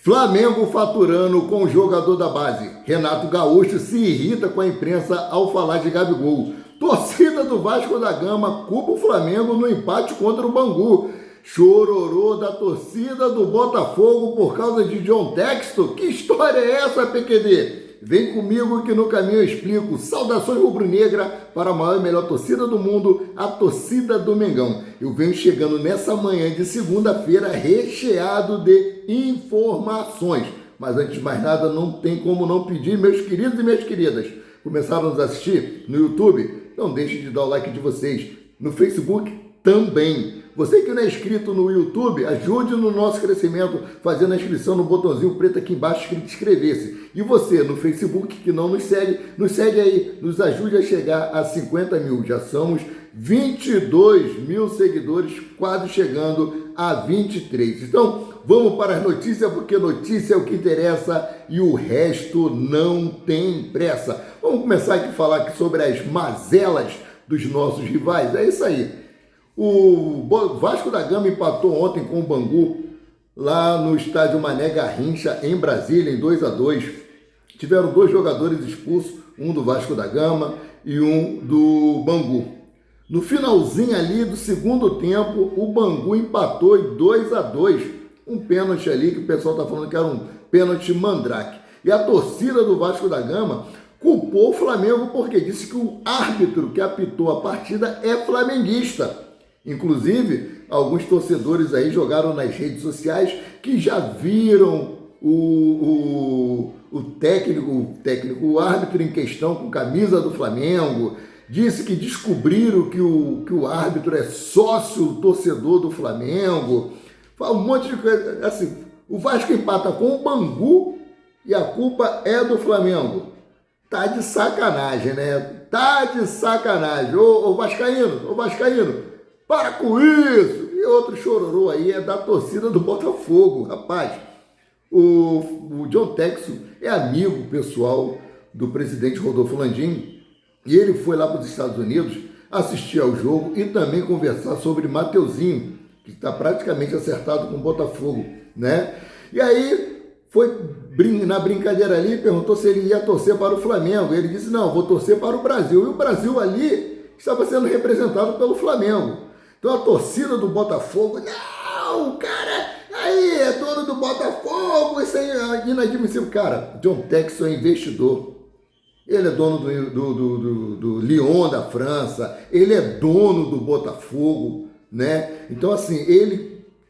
Flamengo faturando com o jogador da base. Renato Gaúcho se irrita com a imprensa ao falar de Gabigol. Torcida do Vasco da Gama culpa o Flamengo no empate contra o Bangu. Chororô da torcida do Botafogo por causa de John Textor. Que história é essa, PQD? Vem comigo que no caminho eu explico. Saudações rubro-negra para a maior e melhor torcida do mundo, a torcida do Mengão. Eu venho chegando nessa manhã de segunda-feira recheado de informações. Mas antes de mais nada, não tem como não pedir, meus queridos e minhas queridas. Começaram a nos assistir no YouTube? Não deixe de dar o like de vocês. No Facebook também. Você que não é inscrito no YouTube, ajude no nosso crescimento fazendo a inscrição no botãozinho preto aqui embaixo escrito inscrever-se. E você no Facebook que não nos segue aí, nos ajude a chegar a 50 mil. Já somos 22 mil seguidores, quase chegando a 23. Então, vamos para as notícias, porque notícia é o que interessa e o resto não tem pressa. Vamos começar aqui a falar aqui sobre as mazelas dos nossos rivais. É isso aí. O Vasco da Gama empatou ontem com o Bangu, lá no estádio Mané Garrincha, em Brasília, em 2-2. Tiveram dois jogadores expulsos, um do Vasco da Gama e um do Bangu. No finalzinho ali do segundo tempo, o Bangu empatou em 2-2. Um pênalti ali que o pessoal está falando que era um pênalti mandrake. E a torcida do Vasco da Gama culpou o Flamengo porque disse que o árbitro que apitou a partida é flamenguista. Inclusive, alguns torcedores aí jogaram nas redes sociais que já viram o técnico, o árbitro em questão com camisa do Flamengo, disse que descobriram que o árbitro é sócio torcedor do Flamengo, fala um monte de coisa, assim, o Vasco empata com o Bangu e a culpa é do Flamengo. Tá de sacanagem, né? Tá de sacanagem. Ô Vascaíno, para com isso! E outro chororô aí é da torcida do Botafogo, rapaz. O John Textor é amigo pessoal do presidente Rodolfo Landim e ele foi lá para os Estados Unidos assistir ao jogo e também conversar sobre Mateuzinho, que está praticamente acertado com o Botafogo, né? E aí foi na brincadeira ali, perguntou se ele ia torcer para o Flamengo. Ele disse, não, vou torcer para o Brasil. E o Brasil ali estava sendo representado pelo Flamengo. Então a torcida do Botafogo, não, o cara aí é dono do Botafogo, isso aí é inadmissível. Cara, John Textor é investidor. Ele é dono do Lyon da França, ele é dono do Botafogo, né? Então assim,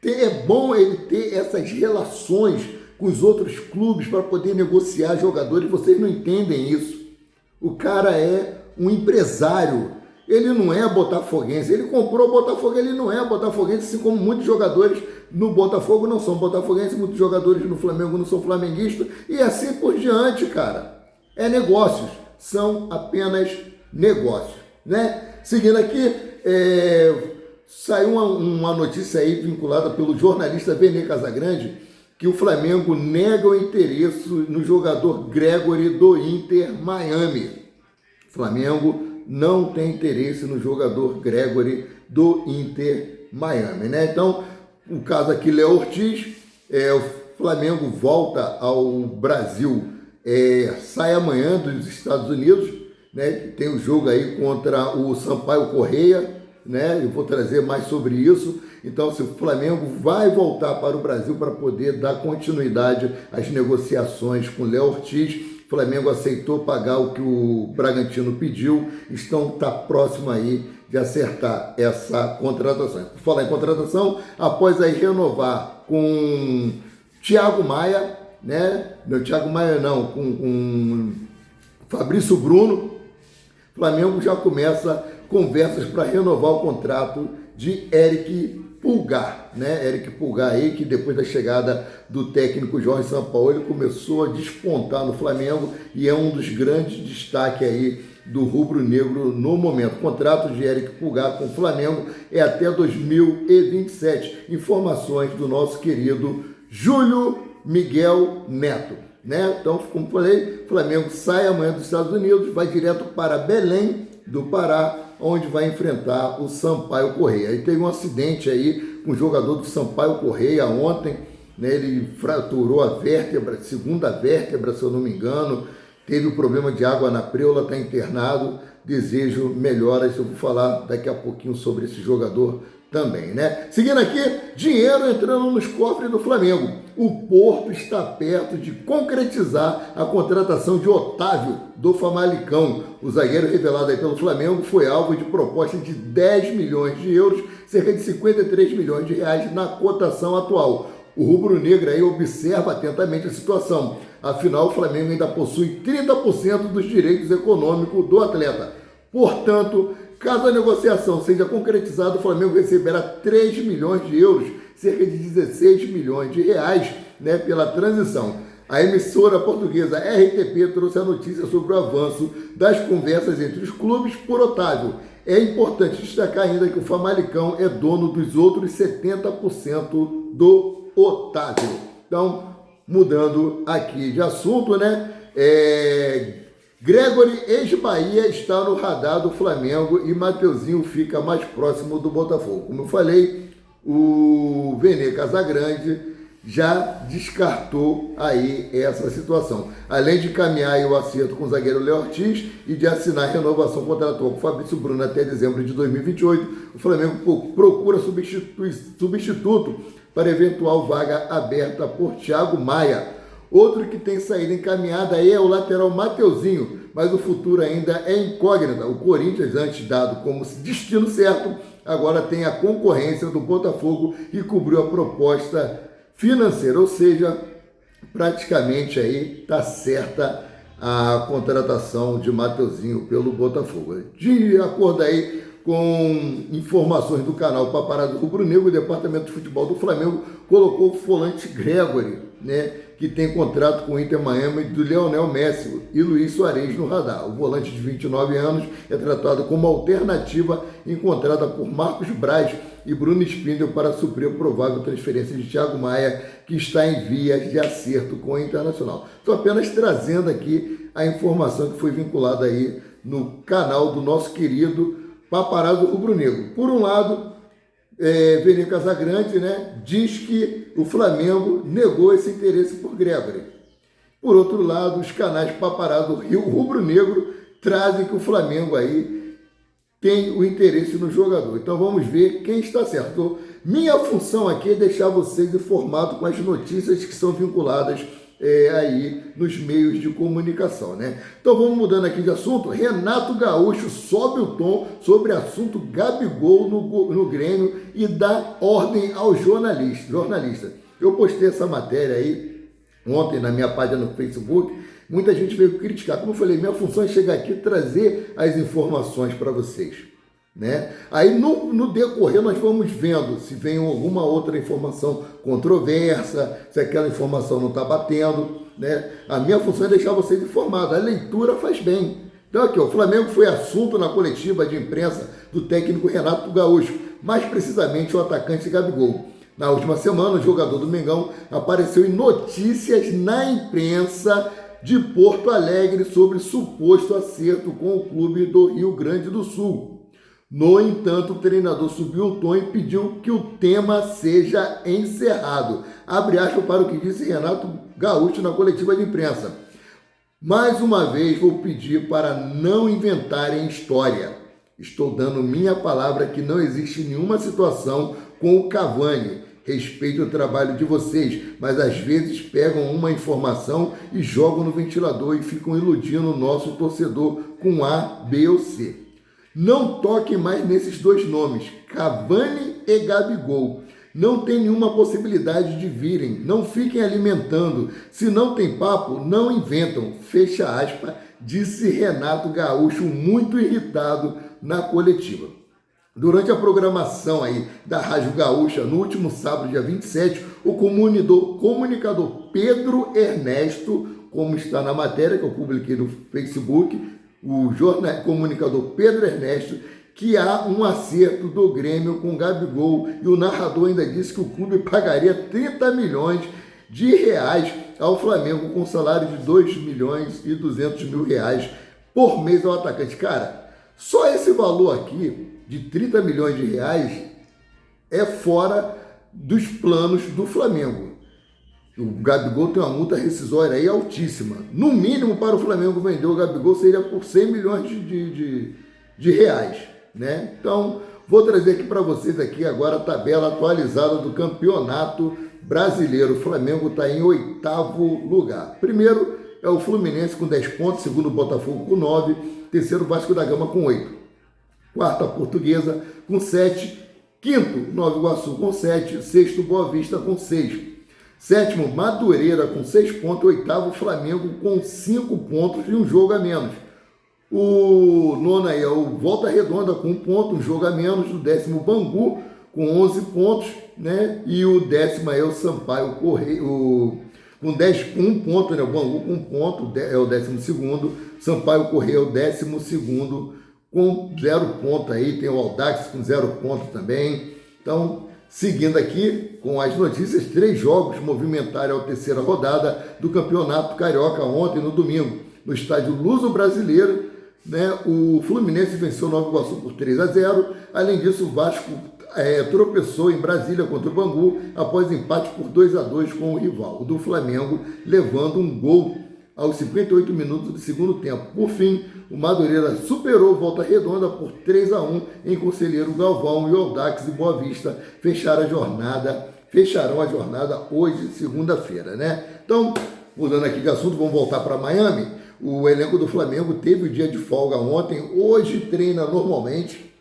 é bom ele ter essas relações com os outros clubes para poder negociar jogadores. Vocês não entendem isso. O cara é um empresário. Ele não é botafoguense, ele comprou o Botafogo, ele não é botafoguense, assim como muitos jogadores no Botafogo não são botafoguenses, muitos jogadores no Flamengo não são flamenguistas, e assim por diante, cara. É negócios, são apenas negócios, né? Seguindo aqui, saiu uma notícia aí vinculada pelo jornalista Vene Casagrande, que o Flamengo nega o interesse no jogador Gregory do Inter Miami. Flamengo não tem interesse no jogador Gregory do Inter Miami, né? Então, o caso aqui, Léo Ortiz, o Flamengo volta ao Brasil, sai amanhã dos Estados Unidos, né? Tem o jogo aí contra o Sampaio Corrêa, né? Eu vou trazer mais sobre isso. Então, o Flamengo vai voltar para o Brasil para poder dar continuidade às negociações com Léo Ortiz. O Flamengo aceitou pagar o que o Bragantino pediu, está próximo aí de acertar essa contratação. Por falar em contratação, após aí renovar com Thiago Maia, né? Não, Thiago Maia não, com Fabrício Bruno, o Flamengo já começa conversas para renovar o contrato de Eric Pulgar, né? Eric Pulgar aí, que depois da chegada do técnico Jorge Sampaoli, ele começou a despontar no Flamengo e é um dos grandes destaques aí do rubro-negro no momento. O contrato de Eric Pulgar com o Flamengo é até 2027. Informações do nosso querido Júlio Miguel Neto, né? Então, como falei, o Flamengo sai amanhã dos Estados Unidos, vai direto para Belém do Pará, onde vai enfrentar o Sampaio Corrêa. Aí teve um acidente aí com o jogador do Sampaio Corrêa ontem, né? Ele fraturou a vértebra, segunda vértebra, se eu não me engano, teve um problema de água na preula, está internado, desejo melhoras, eu vou falar daqui a pouquinho sobre esse jogador também, né? Seguindo aqui, dinheiro entrando nos cofres do Flamengo. O Porto está perto de concretizar a contratação de Otávio, do Famalicão. O zagueiro revelado aí pelo Flamengo foi alvo de proposta de 10 milhões de euros, cerca de 53 milhões de reais na cotação atual. O rubro-negro aí observa atentamente a situação. Afinal, o Flamengo ainda possui 30% dos direitos econômicos do atleta. Portanto, caso a negociação seja concretizada, o Flamengo receberá 3 milhões de euros, cerca de 16 milhões de reais, né, pela transição. A emissora portuguesa RTP trouxe a notícia sobre o avanço das conversas entre os clubes por Otávio. É importante destacar ainda que o Famalicão é dono dos outros 70% do Otávio. Então, mudando aqui de assunto, né? Gregory, ex-Bahia, está no radar do Flamengo e Mateuzinho fica mais próximo do Botafogo. Como eu falei, o Vene Casagrande já descartou aí essa situação. Além de caminhar aí o acerto com o zagueiro Léo Ortiz e de assinar a renovação contratual com o Fabrício Bruno até dezembro de 2028, o Flamengo procura substituto para eventual vaga aberta por Thiago Maia. Outro que tem saída encaminhada aí é o lateral Mateuzinho, mas o futuro ainda é incógnita. O Corinthians, antes dado como destino certo, agora tem a concorrência do Botafogo e cobriu a proposta financeira, ou seja, praticamente aí está certa a contratação de Mateuzinho pelo Botafogo. De acordo aí com informações do canal Paparazzo Rubro Negro, o Departamento de Futebol do Flamengo colocou o volante Gregory, né, que tem contrato com o Inter Miami do Lionel Messi e Luiz Suárez no radar. O volante de 29 anos é tratado como alternativa encontrada por Marcos Braz e Bruno Spindel para suprir a provável transferência de Thiago Maia, que está em vias de acerto com o Internacional. Estou apenas trazendo aqui a informação que foi vinculada aí no canal do nosso querido Paparazzo Rubro Negro. Por um lado, Vene Casagrande, né, diz que o Flamengo negou esse interesse por Gregory. Por outro lado, os canais Paparazzo Rubro Negro trazem que o Flamengo aí tem o interesse no jogador. Então vamos ver quem está certo. Minha função aqui é deixar vocês informados com as notícias que são vinculadas aí nos meios de comunicação, né? Então vamos mudando aqui de assunto. Renato Gaúcho sobe o tom sobre assunto Gabigol no Grêmio e dá ordem ao jornalista. Eu postei essa matéria aí ontem na minha página no Facebook. Muita gente veio criticar. Como eu falei, minha função é chegar aqui e trazer as informações para vocês, né? Aí no decorrer nós vamos vendo se vem alguma outra informação controversa, se aquela informação não está batendo, né? A minha função é deixar vocês informados. A leitura faz bem. Então aqui, o Flamengo foi assunto na coletiva de imprensa do técnico Renato Gaúcho, mais precisamente o atacante Gabigol. Na última semana, o jogador do Mengão apareceu em notícias na imprensa de Porto Alegre sobre suposto acerto com o clube do Rio Grande do Sul. No entanto, o treinador subiu o tom e pediu que o tema seja encerrado. Abre aspas para o que disse Renato Gaúcho na coletiva de imprensa. Mais uma vez vou pedir para não inventarem história. Estou dando minha palavra que não existe nenhuma situação com o Cavani. Respeito o trabalho de vocês, mas às vezes pegam uma informação e jogam no ventilador e ficam iludindo o nosso torcedor com A, B ou C. Não toquem mais nesses dois nomes, Cavani e Gabigol. Não tem nenhuma possibilidade de virem, não fiquem alimentando. Se não tem papo, não inventam. Fecha aspas, disse Renato Gaúcho, muito irritado na coletiva. Durante a programação aí da Rádio Gaúcha, no último sábado, dia 27, o comunicador Pedro Ernesto, como está na matéria que eu publiquei no Facebook, o comunicador Pedro Ernesto, que há um acerto do Grêmio com o Gabigol, e o narrador ainda disse que o clube pagaria 30 milhões de reais ao Flamengo com um salário de 2 milhões e 200 mil reais por mês ao atacante. Cara, só esse valor aqui de 30 milhões de reais é fora dos planos do Flamengo. O Gabigol tem uma multa rescisória aí altíssima. No mínimo, para o Flamengo vender o Gabigol seria por 100 milhões de reais, né? Então, vou trazer aqui para vocês aqui agora a tabela atualizada do Campeonato Brasileiro. O Flamengo está em 8º lugar. Primeiro é o Fluminense com 10 pontos, segundo o Botafogo com 9, terceiro Vasco da Gama com 8, quarta Portuguesa com 7, quinto Nova Iguaçu com 7, sexto Boa Vista com 6, sétimo Madureira com 6 pontos, oitavo Flamengo com 5 pontos e um jogo a menos. O nono aí é o Volta Redonda com 1 ponto, um jogo a menos. O décimo Bangu com 11 pontos, né? E o décimo aí é o Sampaio Correia com 1 ponto, né? O Bangu com 1 ponto é o 12º, Sampaio Correia é o 12º com 0 ponto aí, tem o Audax com 0 ponto também. Então, seguindo aqui com as notícias, 3 jogos movimentaram a terceira rodada do Campeonato Carioca ontem, no domingo, no estádio Luso Brasileiro, né? O Fluminense venceu o Nova Iguaçu por 3-0. Além disso, o Vasco tropeçou em Brasília contra o Bangu após empate por 2-2 com o rival, o do Flamengo, levando um gol aos 58 minutos do segundo tempo. Por fim, o Madureira superou Volta Redonda por 3-1 em Conselheiro Galvão, e o Audax e Boa Vista fecharão a jornada hoje, segunda-feira, né? Então, mudando aqui de assunto, vamos voltar para Miami. O elenco do Flamengo teve o dia de folga ontem, hoje treina normalmente,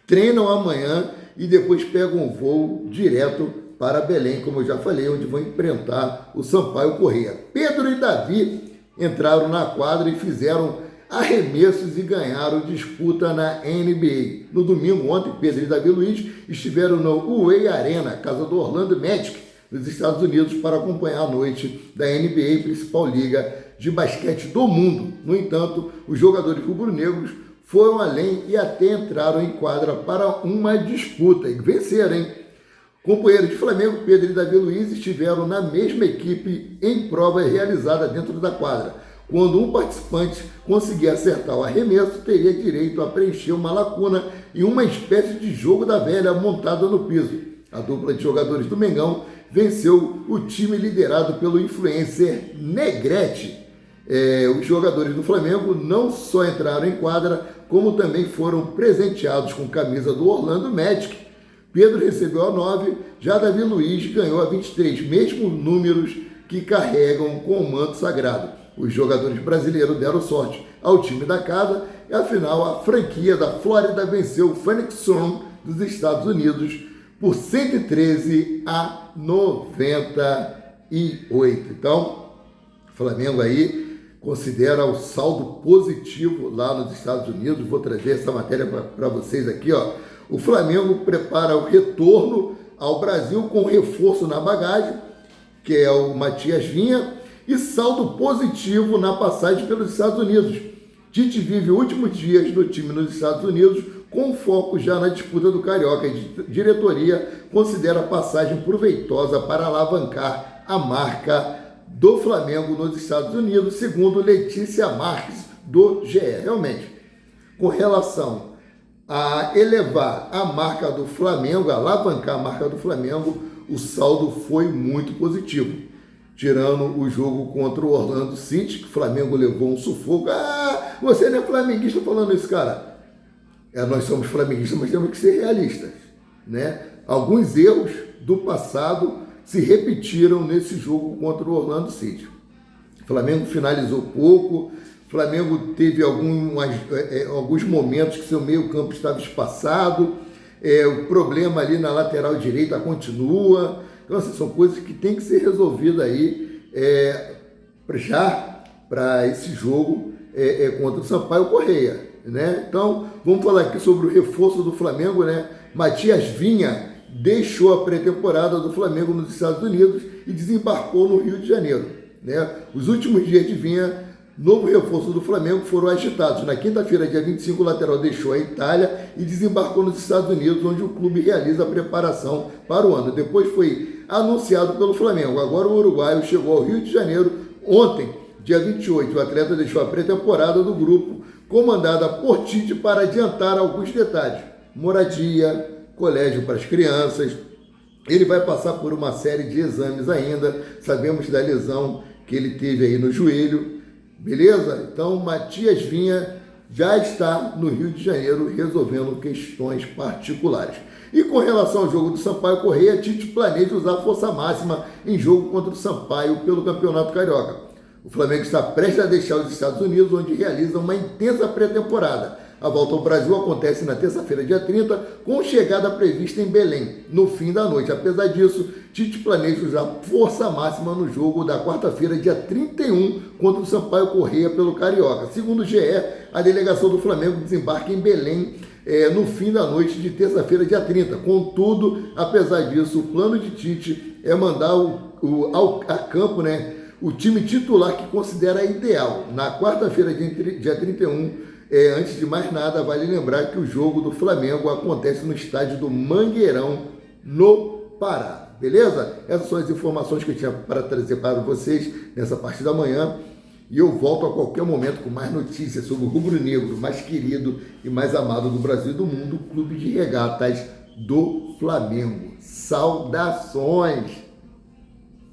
treinam amanhã e depois pegam um voo direto para Belém, como eu já falei, onde vão enfrentar o Sampaio Corrêa. Pedro e Davi entraram na quadra e fizeram arremessos e ganharam disputa na NBA. No domingo, ontem, Pedro e Davi Luiz estiveram no UA Arena, casa do Orlando Magic, nos Estados Unidos, para acompanhar a noite da NBA, principal liga de basquete do mundo. No entanto, os jogadores rubro-negros foram além e até entraram em quadra para uma disputa e venceram, hein? Companheiros de Flamengo, Pedro e Davi Luiz, estiveram na mesma equipe em prova realizada dentro da quadra. Quando um participante conseguir acertar o arremesso, teria direito a preencher uma lacuna em uma espécie de jogo da velha montada no piso. A dupla de jogadores do Mengão venceu o time liderado pelo influencer Negrete. Os jogadores do Flamengo não só entraram em quadra, como também foram presenteados com camisa do Orlando Magic. Pedro recebeu a 9, já Davi Luiz ganhou a 23, mesmos números que carregam com o manto sagrado. Os jogadores brasileiros deram sorte ao time da casa e, afinal, a franquia da Flórida venceu o Phoenix Suns dos Estados Unidos por 113-98. Então, o Flamengo aí considera o saldo positivo lá nos Estados Unidos. Vou trazer essa matéria para vocês aqui, ó. O Flamengo prepara o retorno ao Brasil com reforço na bagagem, que é o Matias Vinha, e saldo positivo na passagem pelos Estados Unidos. Tite vive os últimos dias do time nos Estados Unidos com foco já na disputa do Carioca. A diretoria considera a passagem proveitosa para alavancar a marca do Flamengo nos Estados Unidos, segundo Letícia Marques, do GE. Realmente, com relação a elevar a marca do Flamengo, alavancar a marca do Flamengo, o saldo foi muito positivo. Tirando o jogo contra o Orlando City, que o Flamengo levou um sufoco. Ah, você não é flamenguista falando isso, cara. Nós somos flamenguistas, mas temos que ser realistas, né? Alguns erros do passado se repetiram nesse jogo contra o Orlando City. O Flamengo finalizou pouco, o Flamengo teve alguns momentos que seu meio campo estava espaçado, o problema ali na lateral direita continua. Então, assim, são coisas que tem que ser resolvidas aí já para esse jogo contra o Sampaio Corrêa, né? Então, vamos falar aqui sobre o reforço do Flamengo, né? Matias Vinha deixou a pré-temporada do Flamengo nos Estados Unidos e desembarcou no Rio de Janeiro, né? Os últimos dias de Vinha, novo reforço do Flamengo, foram agitados. Na quinta-feira, dia 25, o lateral deixou a Itália e desembarcou nos Estados Unidos, onde o clube realiza a preparação para o ano. Depois foi anunciado pelo Flamengo. Agora o uruguaio chegou ao Rio de Janeiro ontem, dia 28. O atleta deixou a pré-temporada do grupo, comandada por Tite, para adiantar alguns detalhes: moradia, colégio para as crianças, Ele vai passar por uma série de exames ainda, sabemos da lesão que ele teve aí no joelho, beleza? Então, Matias Vinha já está no Rio de Janeiro resolvendo questões particulares. E com relação ao jogo do Sampaio Corrêa, Tite planeja usar força máxima em jogo contra o Sampaio pelo Campeonato Carioca. O Flamengo está prestes a deixar os Estados Unidos, onde realiza uma intensa pré-temporada. A volta ao Brasil acontece na terça-feira, dia 30, com chegada prevista em Belém, no fim da noite. Apesar disso, Tite planeja usar força máxima no jogo da quarta-feira, dia 31, contra o Sampaio Corrêa pelo Carioca. Segundo o GE, a delegação do Flamengo desembarca em Belém no fim da noite de terça-feira, dia 30. Contudo, apesar disso, o plano de Tite é mandar a campo, o time titular que considera ideal. Na quarta-feira, dia 31, antes de mais nada, vale lembrar que o jogo do Flamengo acontece no estádio do Mangueirão, no Pará. Beleza? Essas são as informações que eu tinha para trazer para vocês nessa parte da manhã. E eu volto a qualquer momento com mais notícias sobre o rubro-negro mais querido e mais amado do Brasil e do mundo, o Clube de Regatas do Flamengo. Saudações!